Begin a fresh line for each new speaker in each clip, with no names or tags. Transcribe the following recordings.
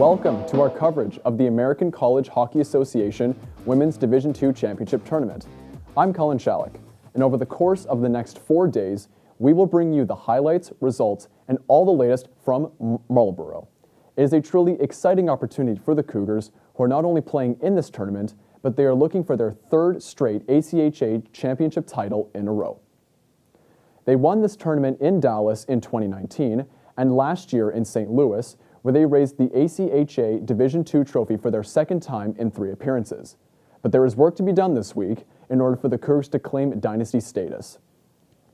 welcome to our coverage of the American College Hockey Association Women's Division II Championship Tournament. I'm Colin Shalleck, and over the course of the next 4 days, we will bring you the highlights, results, and all the latest from Marlborough. It is a truly exciting opportunity for the Cougars, who are not only playing in this tournament, but they are looking for their third straight ACHA championship title in a row. They won this tournament in Dallas in 2019 and last year in St. Louis, where they raised the ACHA Division II trophy for their second time in 3 appearances. But there is work to be done this week in order for the Cougars to claim dynasty status.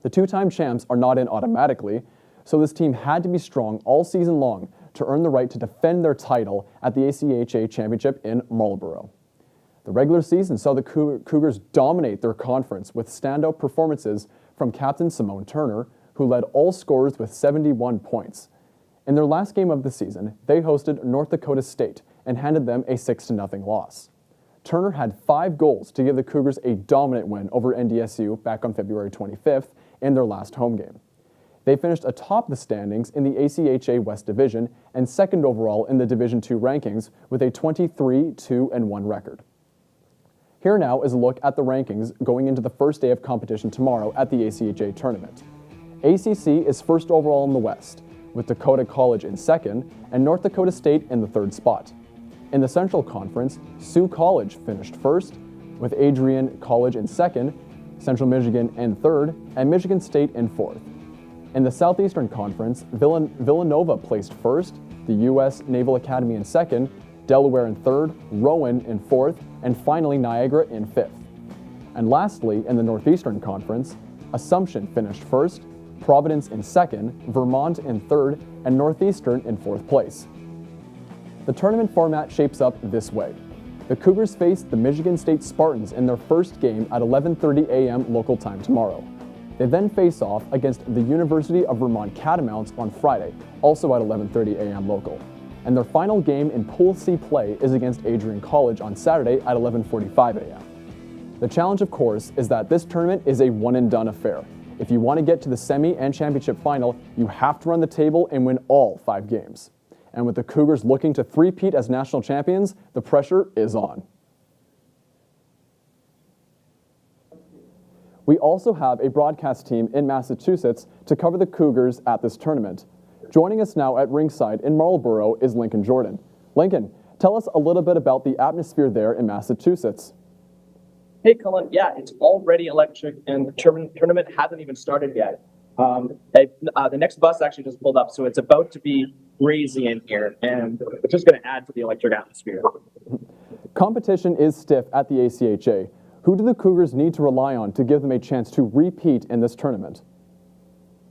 The 2-time champs are not in automatically, so this team had to be strong all season long to earn the right to defend their title at the ACHA Championship in Marlborough. The regular season saw the Cougars dominate their conference with standout performances from captain Simone Turner, who led all scorers with 71 points. In their last game of the season, they hosted North Dakota State and handed them a 6-0 loss. Turner had 5 goals to give the Cougars a dominant win over NDSU back on February 25th in their last home game. They finished atop the standings in the ACHA West Division and second overall in the Division II rankings with a 23-2-1 record. Here now is a look at the rankings going into the first day of competition tomorrow at the ACHA tournament. ACC is first overall in the West, with Dakota College in second and North Dakota State in the third spot. In the Central Conference, Sioux College finished first, with Adrian College in second, Central Michigan in third, and Michigan State in fourth. In the Southeastern Conference, Villanova placed first, the U.S. Naval Academy in second, Delaware in third, Rowan in fourth, and finally Niagara in fifth. And lastly, in the Northeastern Conference, Assumption finished first, Providence in second, Vermont in third, and Northeastern in fourth place. The tournament format shapes up this way. The Cougars face the Michigan State Spartans in their first game at 11:30 a.m. local time tomorrow. They then face off against the University of Vermont Catamounts on Friday, also at 11:30 a.m. local. And their final game in Pool C play is against Adrian College on Saturday at 11:45 a.m. The challenge, of course, is that this tournament is a one-and-done affair. If you want to get to the semi and championship final, you have to run the table and win all 5 games. And with the Cougars looking to three-peat as national champions, the pressure is on. We also have a broadcast team in Massachusetts to cover the Cougars at this tournament. Joining us now at ringside in Marlborough is Lincoln Jordan. Lincoln, tell us a little bit about the atmosphere there in Massachusetts.
Hey, Colin. Yeah, it's already electric, and the tournament hasn't even started yet. The next bus actually just pulled up, so it's about to be crazy in here, and it's just going to add to the electric atmosphere.
Competition is stiff at the ACHA. Who do the Cougars need to rely on to give them a chance to repeat in this tournament?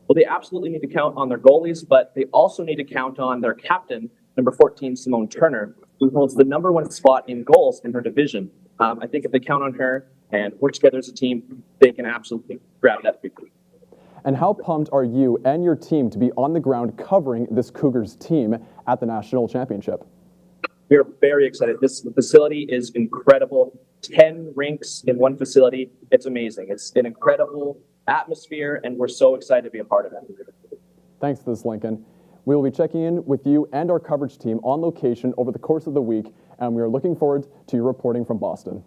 Well, they absolutely need to count on their goalies, but they also need to count on their captain, number 14, Simone Turner, who holds the #1 spot in goals in her division. I think if they count on her and work together as a team, they can absolutely grab that victory.
And how pumped are you and your team to be on the ground covering this Cougars team at the National Championship?
We are very excited. This facility is incredible. 10 rinks in one facility. It's amazing. It's an incredible atmosphere, and we're so excited to be a part of it.
Thanks for this, Lincoln. We will be checking in with you and our coverage team on location over the course of the week, and we are looking forward to your reporting from Boston.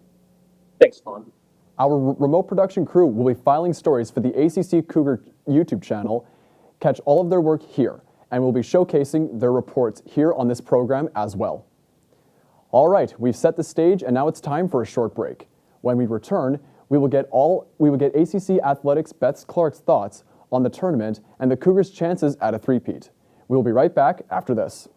Thanks, Colin.
Our remote production crew will be filing stories for the ACC Cougar YouTube channel. Catch all of their work here, and we'll be showcasing their reports here on this program as well. All right, we've set the stage, and now it's time for a short break. When we return, we will get ACC Athletics Beth Clark's thoughts on the tournament and the Cougars' chances at a three-peat. We will be right back after this.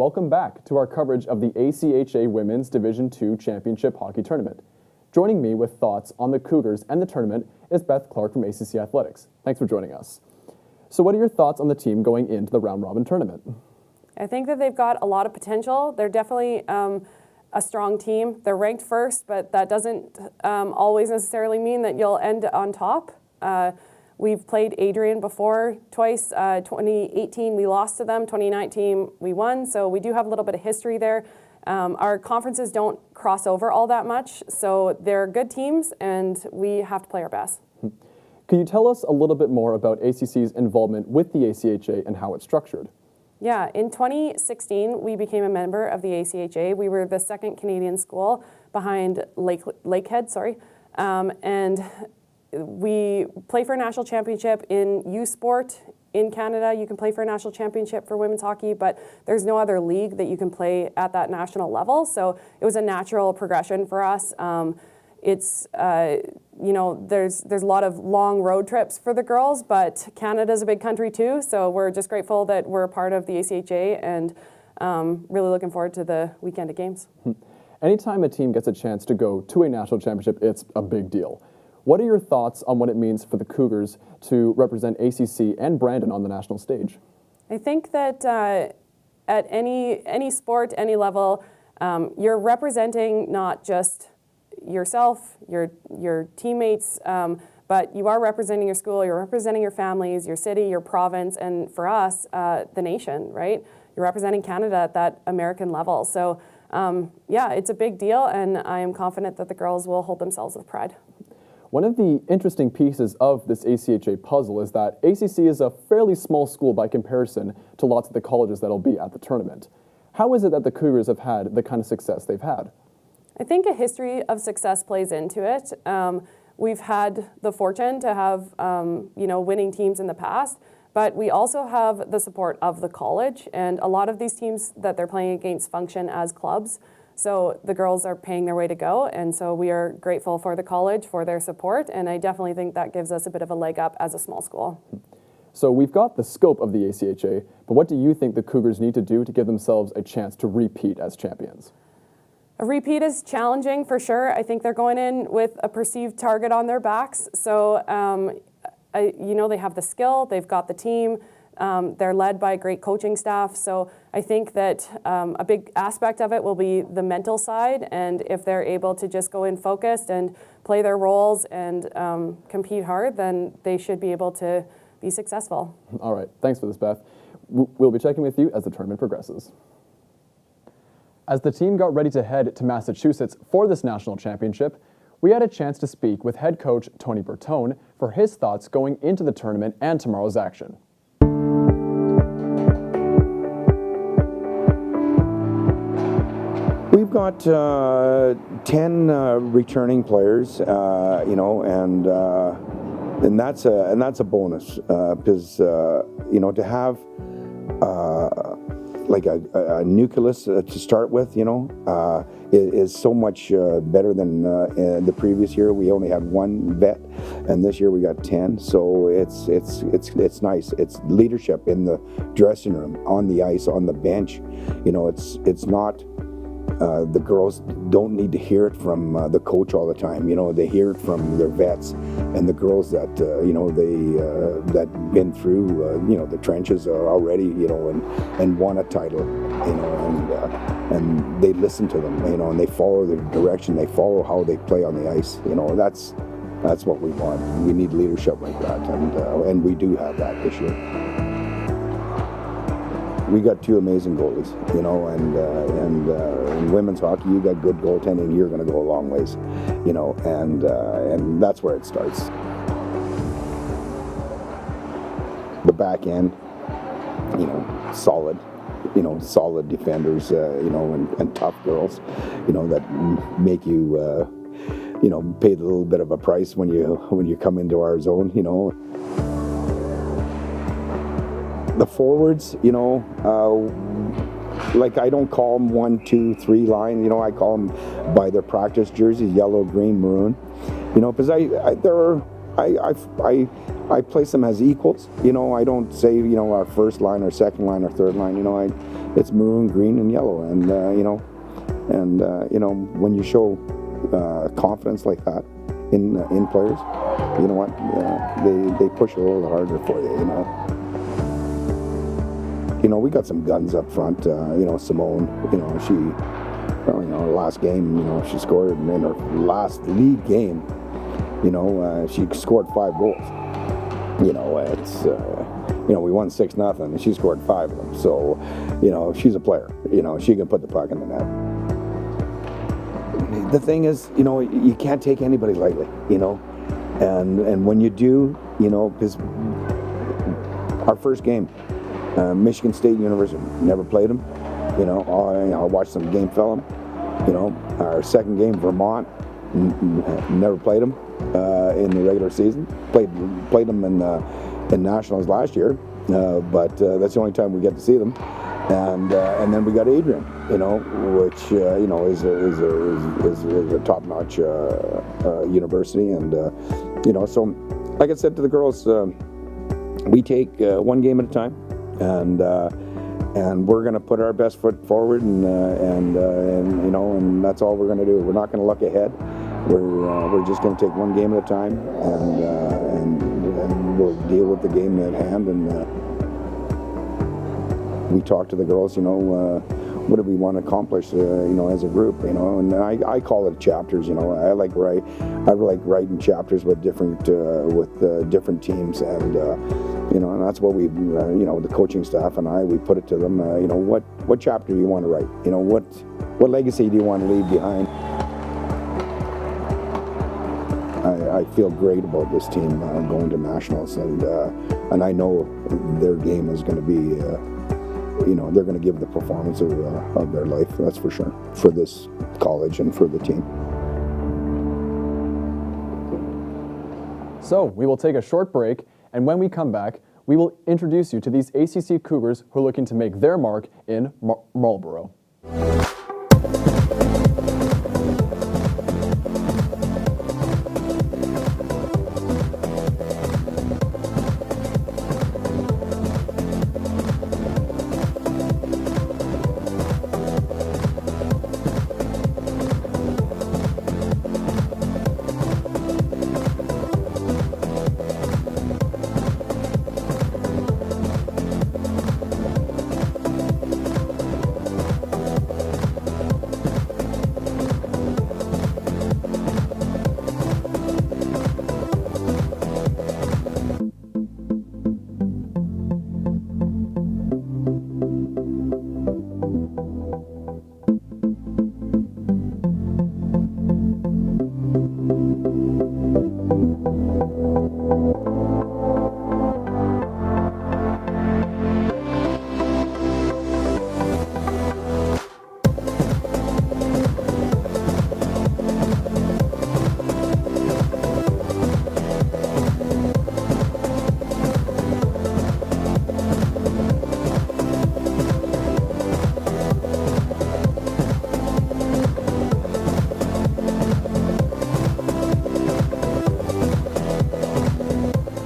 welcome back to our coverage of the ACHA Women's Division II Championship Hockey Tournament. Joining me with thoughts on the Cougars and the tournament is Beth Clark from ACC Athletics. Thanks for joining us. So what are your thoughts on the team going into the round-robin tournament?
I think that they've got a lot of potential. They're definitely a strong team. They're ranked first, but that doesn't always necessarily mean that you'll end on top. We've played Adrian before twice. 2018 we lost to them, 2019 we won, so we do have a little bit of history there. Our conferences don't cross over all that much, so they're good teams and we have to play our best.
Can you tell us a little bit more about ACC's involvement with the ACHA and how it's structured?
Yeah, in 2016 we became a member of the ACHA. We were the second Canadian school behind Lakehead, and we play for a national championship in youth sport. In Canada, you can play for a national championship for women's hockey, but there's no other league that you can play at that national level. So it was a natural progression for us. It's there's a lot of long road trips for the girls, but Canada's a big country too. So we're just grateful that we're a part of the ACHA and really looking forward to the weekend of games.
Anytime a team gets a chance to go to a national championship, it's a big deal. What are your thoughts on what it means for the Cougars to represent ACC and Brandon on the national stage?
I think that at any sport, any level, you're representing not just yourself, your teammates, but you are representing your school, you're representing your families, your city, your province, and for us, the nation, right? You're representing Canada at that American level. So yeah, it's a big deal, and I am confident that the girls will hold themselves with pride.
One of the interesting pieces of this ACHA puzzle is that ACC is a fairly small school by comparison to lots of the colleges that'll be at the tournament. How is it that the Cougars have had the kind of success they've had?
I think a history of success plays into it. We've had the fortune to have winning teams in the past, but we also have the support of the college, and a lot of these teams that they're playing against function as clubs. So the girls are paying their way to go, and so we are grateful for the college for their support, and I definitely think that gives us a bit of a leg up as a small school.
So we've got the scope of the ACHA, but what do you think the Cougars need to do to give themselves a chance to repeat as champions?
A repeat is challenging for sure. I think they're going in with a perceived target on their backs. So, they have the skill, they've got the team, they're led by a great coaching staff. So I think that a big aspect of it will be the mental side. And if they're able to just go in focused and play their roles and compete hard, then they should be able to be successful.
All right. Thanks for this, Beth. We'll be checking with you as the tournament progresses. As the team got ready to head to Massachusetts for this national championship, we had a chance to speak with head coach Tony Bertone for his thoughts going into the tournament and tomorrow's action.
We've got 10 returning players, and that's a bonus because to have like a nucleus to start with, is so much better than the previous year. We only had one vet, and this year we got 10. So it's nice. It's leadership in the dressing room, on the ice, on the bench. It's not. The girls don't need to hear it from the coach all the time. They hear it from their vets and the girls that that been through the trenches are already and won a title, and they listen to them, and they follow their direction. They follow how they play on the ice. That's what we want. We need leadership like that, and we do have that this year. We got two amazing goalies, and in women's hockey, you got good goaltending, you're going to go a long ways, and that's where it starts. The back end, solid, solid defenders, and tough girls, that make you, pay a little bit of a price when you come into our zone, The forwards, like I don't call them 1, 2, 3 line. I call them by their practice jerseys, yellow, green, maroon. Because I place them as equals. I don't say our first line or second line or third line. it's maroon, green, and yellow. And when you show confidence like that in players, you know what, they push a little harder for you. We got some guns up front. Simone, she, her last game, she scored in her last league game. She scored 5 goals. It's we won 6-0, and she scored 5 of them. So, she's a player. She can put the puck in the net. The thing is, you can't take anybody lightly. And when you do, because our first game, Michigan State University, never played them. I watched some game film. Our second game, Vermont, never played them in the regular season. Played them in nationals last year, but that's the only time we get to see them. And then we got Adrian, which is a top-notch university, and so like I said to the girls, we take one game at a time, and we're going to put our best foot forward, and that's all we're going to do. We're not going to look ahead. We're just going to take one game at a time, and we'll deal with the game at hand. And we talk to the girls, what do we want to accomplish, as a group, and I call it chapters. I like writing chapters with different teams, and and that's what we, the coaching staff and we put it to them. What chapter do you want to write? What legacy do you want to leave behind? I feel great about this team going to nationals, and I know their game is going to be, they're going to give the performance of their life. That's for sure, for this college and for the team.
So we will take a short break, and when we come back, we will introduce you to these ACC Cougars who are looking to make their mark in Marlborough.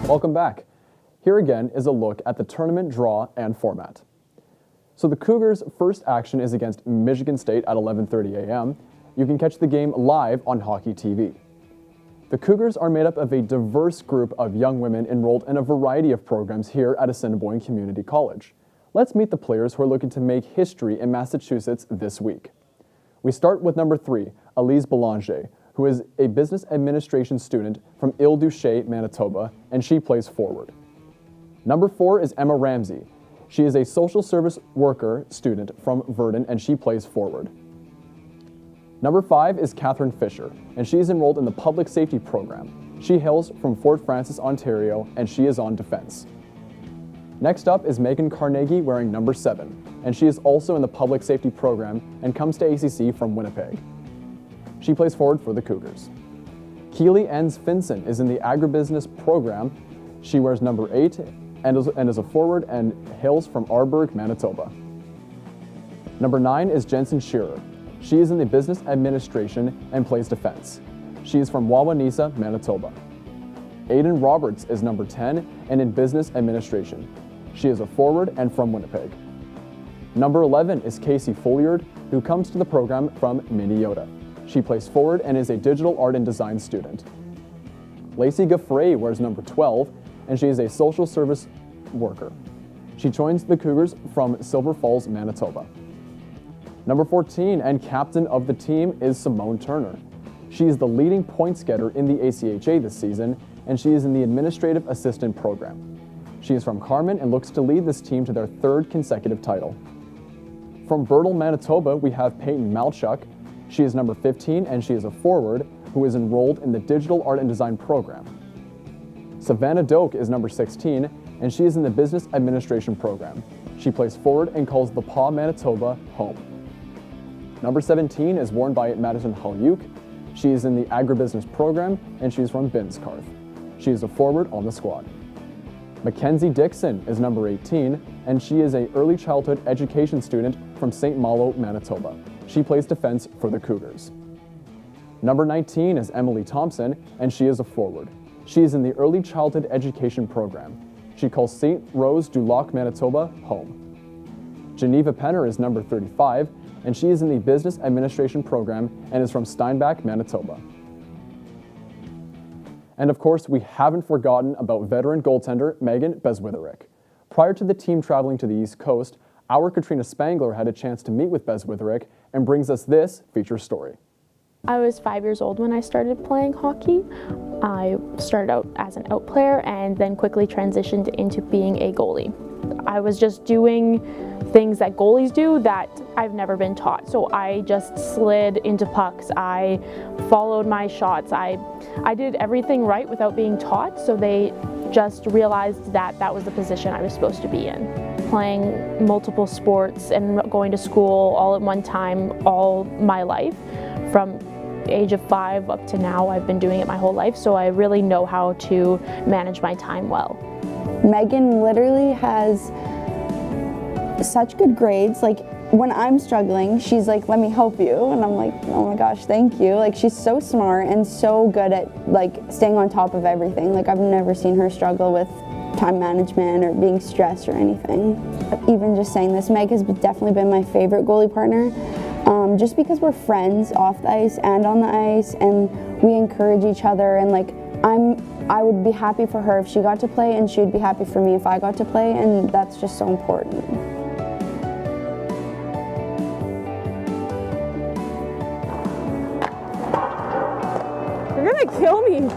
Welcome back. Here again is a look at the tournament draw and format. So the Cougars' first action is against Michigan State at 11:30 a.m. You can catch the game live on Hockey TV. The Cougars are made up of a diverse group of young women enrolled in a variety of programs here at Assiniboine Community College. Let's meet the players who are looking to make history in Massachusetts this week. We start with number 3, Elise Belanger, who is a business administration student from Ile-du-Chêne, Manitoba, and she plays forward. Number 4 is Emma Ramsey. She is a social service worker student from Verdun, and she plays forward. Number 5 is Catherine Fisher, and she is enrolled in the public safety program. She hails from Fort Francis, Ontario, and she is on defense. Next up is Megan Carnegie wearing number 7, and she is also in the public safety program and comes to ACC from Winnipeg. She plays forward for the Cougars. Keely Enns Finson is in the agribusiness program. She wears number 8 and is a forward and hails from Arborg, Manitoba. Number 9 is Jensen Shearer. She is in the business administration and plays defense. She is from Wawanesa, Manitoba. Aiden Roberts is number 10 and in business administration. She is a forward and from Winnipeg. Number 11 is Casey Folliard, who comes to the program from Minnesota. She plays forward and is a digital art and design student. Lacey Gaffrey wears number 12, and she is a social service worker. She joins the Cougars from Silver Falls, Manitoba. Number 14 and captain of the team is Simone Turner. She is the leading points getter in the ACHA this season, and she is in the administrative assistant program. She is from Carman and looks to lead this team to their third consecutive title. From Bertle, Manitoba, we have Peyton Malchuk. She is number 15, and she is a forward who is enrolled in the digital art and design program. Savannah Doak is number 16, and she is in the business administration program. She plays forward and calls the Paw, Manitoba home. Number 17 is worn by Madison Halyuk. She is in the agribusiness program, and she is from Binscarth. She is a forward on the squad. Mackenzie Dixon is number 18, and she is an early childhood education student from St. Malo, Manitoba. She plays defense for the Cougars. Number 19 is Emily Thompson, and she is a forward. She is in the early childhood education program. She calls St. Rose du Lac, Manitoba home. Geneva Penner is number 35, and she is in the business administration program and is from Steinbach, Manitoba. And of course, we haven't forgotten about veteran goaltender Megan Beswitherick. Prior to the team traveling to the East Coast, our Katrina Spangler had a chance to meet with Beswitherick and brings us this feature story.
I was 5 years old when I started playing hockey. I started out as an out player and then quickly transitioned into being a goalie. I was just doing things that goalies do that I've never been taught. So I just slid into pucks. I followed my shots. I did everything right without being taught. So they just realized that that was the position I was supposed to be in. Playing multiple sports and going to school all at one time, all my life. From the age of 5 up to now, I've been doing it my whole life. So I really know how to manage my time well.
Megan literally has such good grades. Like when I'm struggling, she's like, let me help you. And I'm like, oh my gosh, thank you. Like she's so smart and so good at like staying on top of everything. Like I've never seen her struggle with time management or being stressed or anything. Even just saying this, Meg has definitely been my favorite goalie partner. Just because we're friends off the ice and on the ice, and we encourage each other, and like I would be happy for her if she got to play, and she would be happy for me if I got to play, and that's just so important.
You're gonna kill me.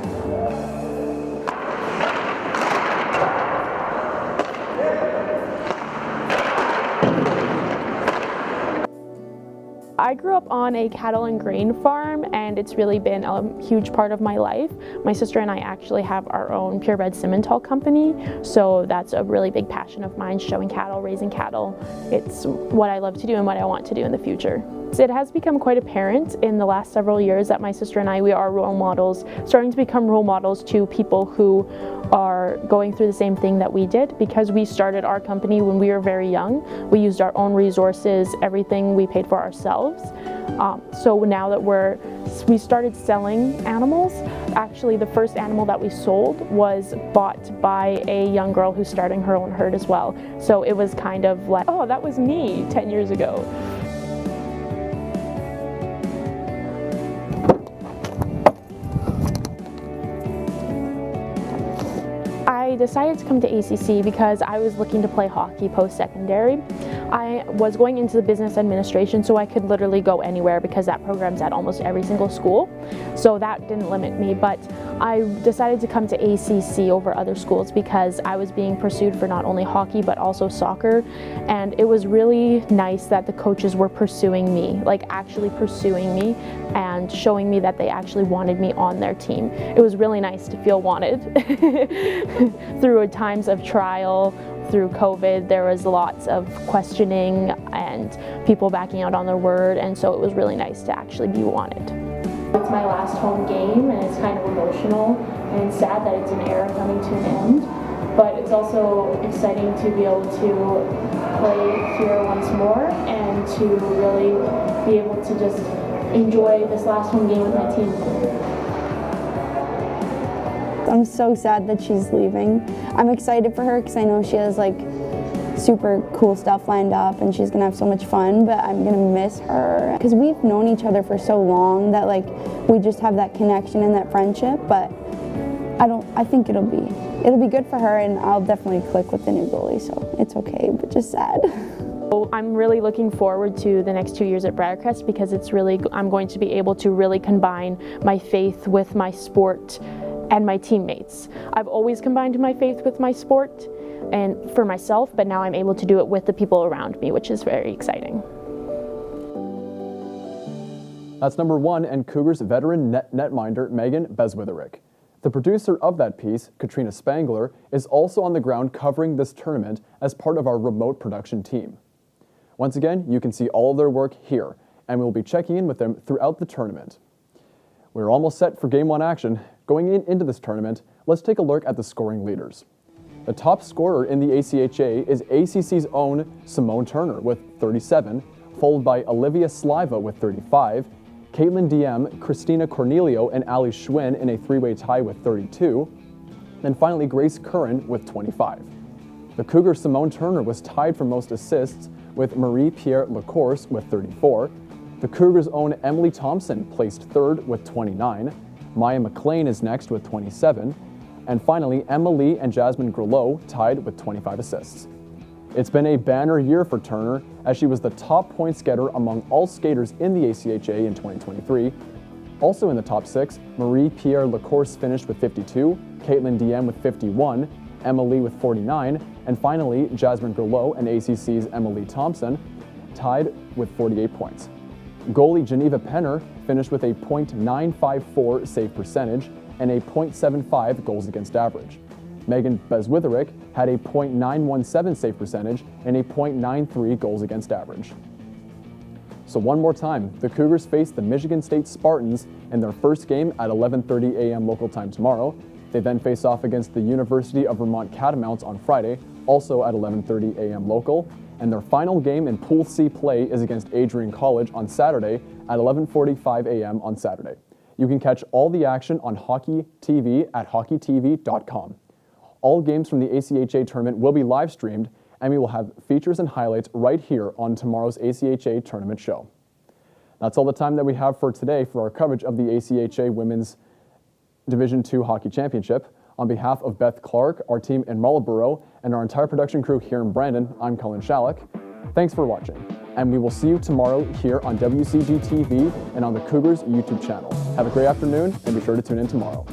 I grew up on a cattle and grain farm, and it's really been a huge part of my life. My sister and I actually have our own purebred Simmental company, so that's a really big passion of mine, showing cattle, raising cattle. It's what I love to do and what I want to do in the future. It has become quite apparent in the last several years that my sister and I, we are role models, starting to become role models to people who are going through the same thing that we did, because we started our company when we were very young. We used our own resources, everything we paid for ourselves. So now that we started selling animals, actually the first animal that we sold was bought by a young girl who's starting her own herd as well. So it was kind of like, oh, that was me 10 years ago. I decided to come to ACC because I was looking to play hockey post-secondary. I was going into the business administration, so I could literally go anywhere because that program's at almost every single school. So that didn't limit me, but I decided to come to ACC over other schools because I was being pursued for not only hockey but also soccer, and it was really nice that the coaches were pursuing me, like actually pursuing me and showing me that they actually wanted me on their team. It was really nice to feel wanted. Through times of trial, through COVID, there was lots of questioning and people backing out on their word, and so it was really nice to actually be wanted. It's my last home game, and it's kind of emotional and sad that it's an era coming to an end, but it's also exciting to be able to play here once more and to really be able to just enjoy this last home game with my team. I'm so sad that she's leaving. I'm excited for her because I know she has like
super cool stuff lined up, and she's gonna have so much fun, but I'm gonna miss her because we've known each other for so long that like we just have that connection and that friendship. But I think it'll be good for her, and I'll definitely click with the new goalie, so it's okay, but just sad.
I'm really looking forward to the next 2 years at Briarcrest because I'm going to be able to really combine my faith with my sport and my teammates. I've always combined my faith with my sport and for myself, but now I'm able to do it with the people around me, which is very exciting.
That's number 1 and Cougars veteran netminder Megan Beswitherick. The producer of that piece, Katrina Spangler, is also on the ground covering this tournament as part of our remote production team. Once again, you can see all of their work here, and we'll be checking in with them throughout the tournament. We're almost set for Game 1 action. Going into this tournament, let's take a look at the scoring leaders. The top scorer in the ACHA is ACC's own Simone Turner with 37, followed by Olivia Sliva with 35, Caitlin Diem, Christina Cornelio, and Ali Schwinn in a three-way tie with 32, and finally Grace Curran with 25. The Cougar Simone Turner was tied for most assists with Marie-Pierre Lacourse with 34. The Cougars' own Emily Thompson placed third with 29. Maya McLean is next with 27. And finally, Emma Lee and Jasmine Grelot tied with 25 assists. It's been a banner year for Turner as she was the top points getter among all skaters in the ACHA in 2023. Also in the top 6, Marie-Pierre Lacourse finished with 52, Caitlin Diem with 51, Emma Lee with 49, and finally Jasmine Grelot and ACC's Emma Lee Thompson tied with 48 points. Goalie Geneva Penner finished with a .954 save percentage and a .75 goals against average. Megan Beswitherick had a .917 save percentage and a .93 goals against average. So one more time, the Cougars face the Michigan State Spartans in their first game at 11:30 a.m. local time tomorrow. They then face off against the University of Vermont Catamounts on Friday, also at 11:30 a.m. local. And their final game in Pool C play is against Adrian College on Saturday at 11:45 a.m. on Saturday. You can catch all the action on Hockey TV at hockeytv.com. All games from the ACHA tournament will be live streamed, and we will have features and highlights right here on tomorrow's ACHA tournament show. That's all the time that we have for today for our coverage of the ACHA Women's Division II Hockey Championship. On behalf of Beth Clark, our team in Marlborough, and our entire production crew here in Brandon, I'm Colin Shalleck. Thanks for watching, and we will see you tomorrow here on WCG TV and on the Cougars YouTube channel. Have a great afternoon, and be sure to tune in tomorrow.